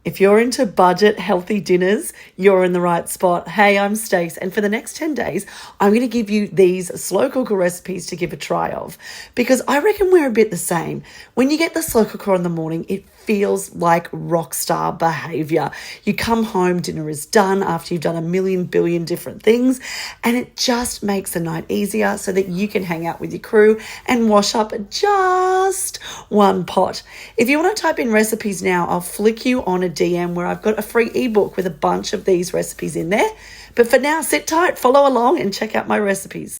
If you're into budget healthy dinners, you're in the right spot. Hey, I'm Stace, and for the next 10 days, I'm going to give you these slow cooker recipes to give a try of, because I reckon we're a bit the same. When you get the slow cooker in the morning, it feels like rock star behavior. You come home, dinner is done after you've done a million billion different things, and it just makes the night easier so that you can hang out with your crew and wash up just one pot. If you want to type in recipes now, I'll flick you on a DM where I've got a free ebook with a bunch of these recipes in there. But for now, sit tight, follow along, and check out my recipes.